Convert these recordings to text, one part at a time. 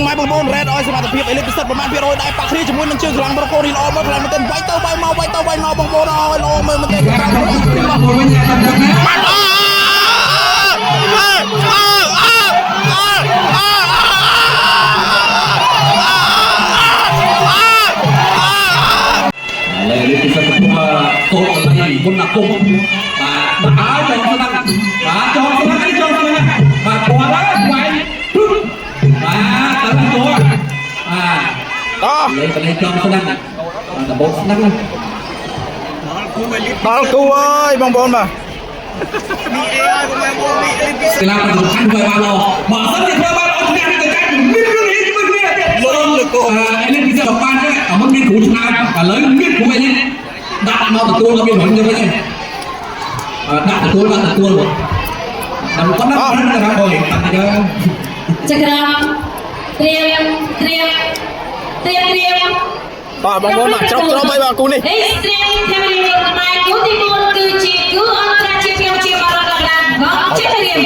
ម៉ែបងប្អូនរ៉េតអោយសមត្ថភាពអេលីពិសិដ្ឋប្រមាណ%ដែរប៉ាក់គ្នាជាមួយនឹងជើងខ្លាំងប្រកោរីល្អមកខ្លាំងមែនទែនវាយទៅវាយមកវាយទៅវាយមកបងប្អូនអើយល្អមើលមែនទែនក្រៅមកវិញបាត់លេពិសិដ្ឋកោតលៃមុនណាគុំបាទចង់ស្ដាប់បាទចង់ស្ដាប់នេះចង់ស្ដាប់បាទគាត់ហើយវាយបាទតើតួលេបលេចង់ស្ដាប់ដំបូងស្ដាប់ដល់គូអើយបងប្អូនបាទកីឡាប្រកួតវាយបាល់ល្អបើសិនជាធ្វើបាល់ល្អគ្នាទៅកាន់មានរឿងនេះមួយគ្នាលំលើកអេលីពិសិដ្ឋបានទេអាមុនមានគ្រូឆ្នើមឥឡូវមានគ្រូអីនេះដាក់មកទទួលក៏មានរឿងទៅវិញដែរដាក់ទទួលដល់ទទួលមកដល់គាត់ណាស់ទៅថាបងតាំងទៅចក្រមត្រៀមបាទបងប្អូនច្រប់អីបាទគូនេះត្រៀមthêmរៀងខ្មែរគូទី4គឺជាគូអន្តរជាតិជាបាល់កណ្ដាលបងជារៀង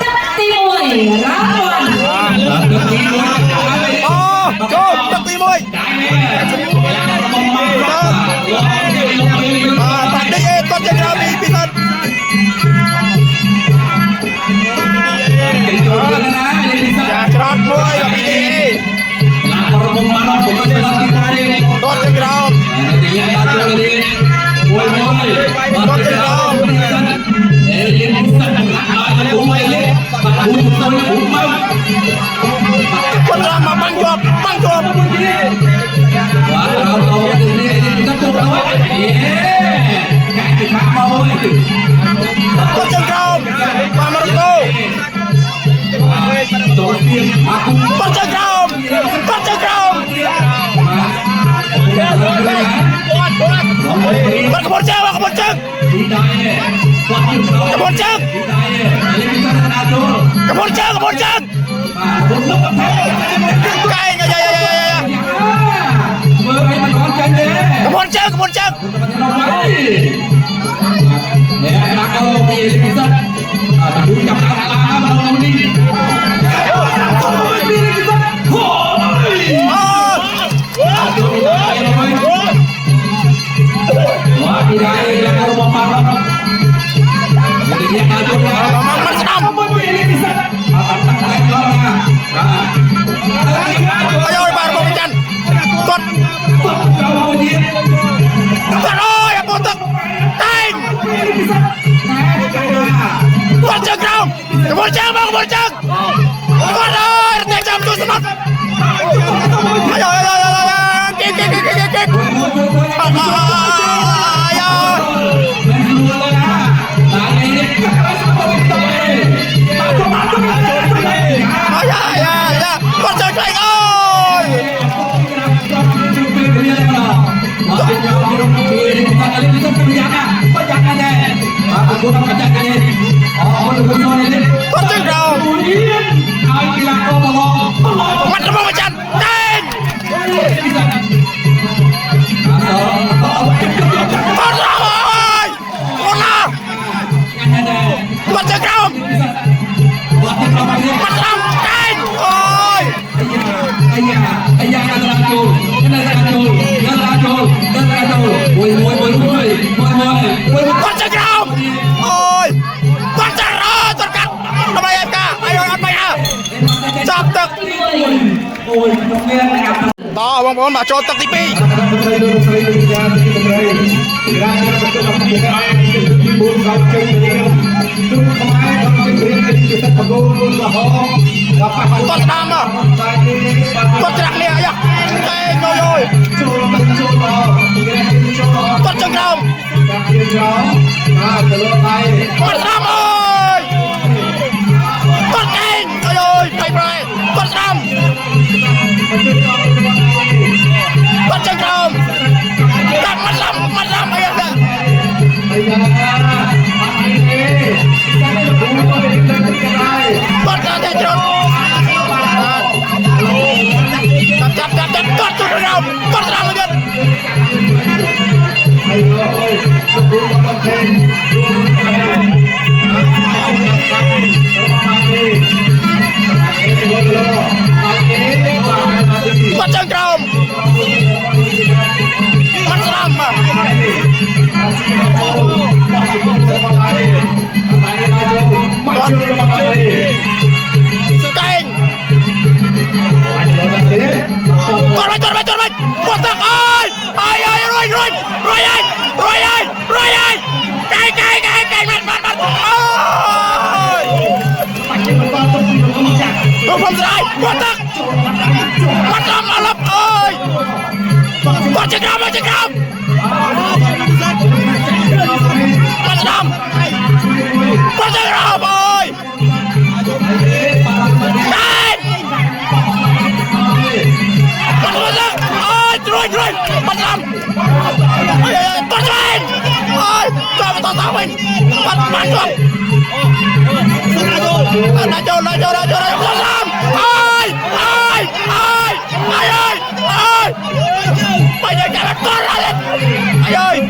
ទឹកទី1រ៉ាវ៉ាន់ទឹកទី1អូចូលទឹកទី1បាទបាត់នេះគាត់ជាក្រៅពីពិសិដ្ឋច្រត់មួយពីនេះឡាប្រមបានผมก็จะรับที่ได้គាត់ជាក្រៅdia ada diaមួយគាត់ជាក្រៅរៀនសិនដល់គូមួយលេបាក់គូទៅគូមកគាត់រំមកបាញ់ជាប់បាទเราនេះទៅទៅដល់កាច់ពីខាងមកវិញគាត់ជាក្រៅបាទមករកូតោះទៀតគាត់ជាក្រៅគាត់ជាក្រៅគាត់ក្បួនជើងក្បួនជើងទីដែរគាត់ក្បួនជើងក្បួនជើងក្បួនជើងកែងយាយមើលឲ្យมันអត់ចាញ់ទេក្បួនជើងក្បួនជើងនេះដាក់ទៅពីពិសិដ្ឋតែគូចាប់តាមមកនេះហូទីដែរឡើងទៅមកមកនេះdia adaมันស្ដាប់ពិសិដ្ឋអត់តាំងតែដល់ណាអាយបាទបងច័ន្ទគាត់ចូលមកទៀតគាត់អើយអពុទឹកតែងគាត់ជើងក្រោមក្បួនជើងមកក្បួនជើងគាត់អើយតែចាំទូស្មាត់អាយគេគាត់chơi cái ơi con chơi đâu mặt nó mà chặt tên con rồi con nào con chơi đâu mặt nó tên ôi anh đang chùi con chơi đâu ôi con chơi rồi con cắt nó bay em cả ai ơi ăn bay à chọcទឹកតបងប្អូនមកចូលទឹកទី2គាត់តាមមកគាត់ច្រាក់នេះអាយ៉ាតែញយយគាត់ចង្រោមគាត់តាមអើយគាត់កេងអាយយបៃប្រែគាត់ស្ដាំគាត់ចង្រោមតាមមិនឡំអាយ៉ាគាត់ក៏តែជ្រុំចាប់គាត់ជុំរោមគាត់ស្ដាំមកទៀតអ Bắt chân crom Bắt ram mà Kênh Con mày Một thằng ơi Rồi Kênh Bắt ơi Không sai Một thằng Bắt ram mà lấp ơi Bắt chân crom Bắt ram Bắt chân crom ơi Rồi bắt làm bắt lên ơi cho tao tao mình bắt chuột lại cho bắt làm ơi bây giờ cả con lại ơi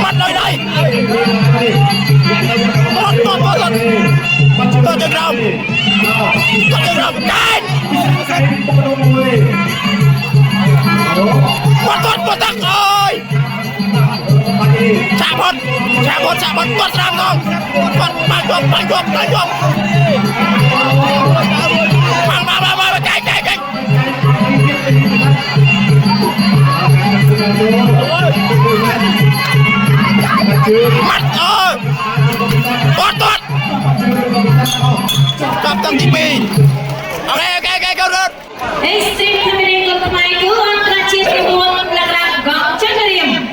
bắt nơi đây tôi chừng rồng cánh một thằng ơi chạm một quật ram không quật bắn chuột bắn cánh mắt ơi tuột cặp tầng TP ok go rớt Street Community của Mai Cứu Antara Chia Timur Lagrak Gong Chakariam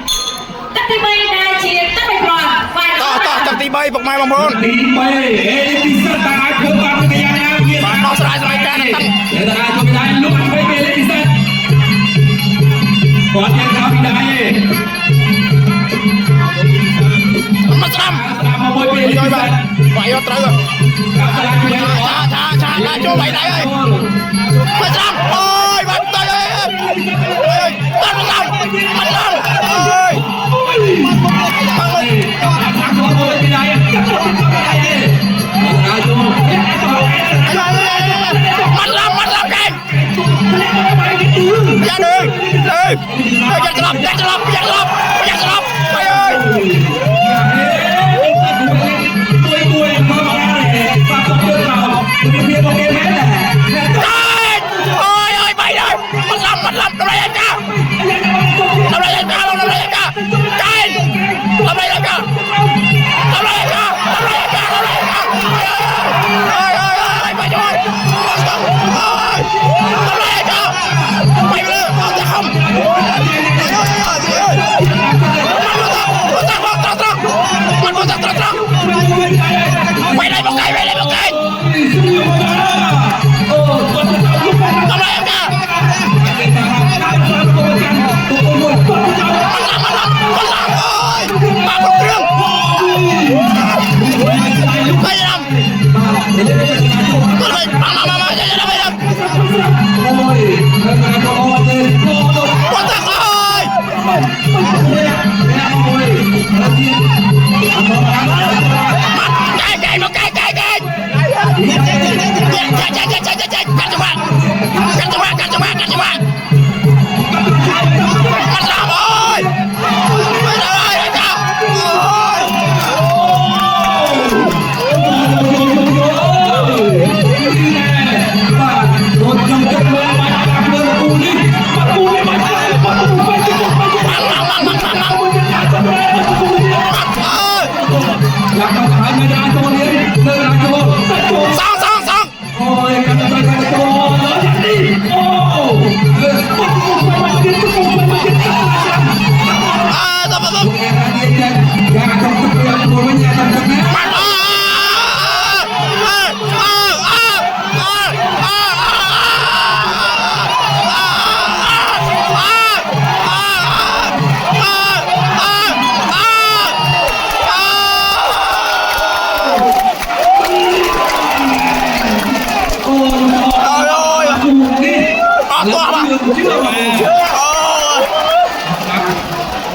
Tất thì bay đa chia tất bạch ròa Phải tầng TP ពុកម៉ែបងប្អូន ទី3អេពីសិតតាធ្វើបានទៅយ៉ាងណាវា បាទដោះស្រាយការហ្នឹងតាំង តែតាជួយដែរលុបទៅពេលពីសិតគាត់យ៉ាងណាពីដែរ មកស្រាំ មកមួយពេលពីសិត វាយត្រូវឆាចូលវាយដៃហើយមកស្រាំអូយបាត់ទៅអើយតាំងស្រាំមកស្រាំអើយ Mắt làm kênh ra đường dắt lọc mày ơi ơi mày ơi mắt làm đâu đây anh ca kênh làm đây anh ca ơi mày ơi mày đưa con không quay lại một cái làm lại em ca ơi ba một tiếng bây giờ làm con thằng ơi cái một cái cắt cho bạn bắt làm ơi ơi chào xong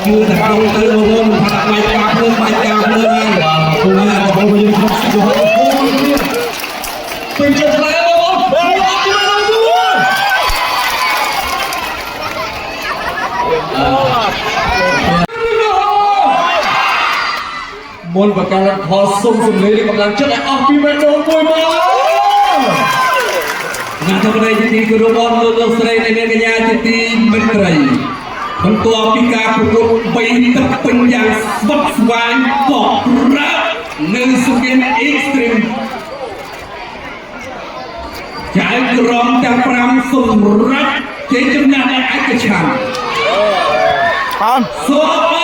chưa thành công tới luôn thật là may mắn luôn bay cao lên và cùng với មុនបកការខសុំសំលេងកម្លាំងចិត្តឲ្យអស់ពីបេះដូងមួយមកណាទៅប្រទេសទីគោរពអរលោកស្រីនិងកញ្ញាជាទីមេត្រីបន្ទាប់ពីការប្រកួត3ទឹកពេញយ៉ាងស្វិតស្វាញក៏ប្រាក់នៅសុគិនអេកស្ទ្រីមចៅក្រមទាំង5សម្រាប់ជ័យជំនះឯកច្ឆន្ទ អន សូម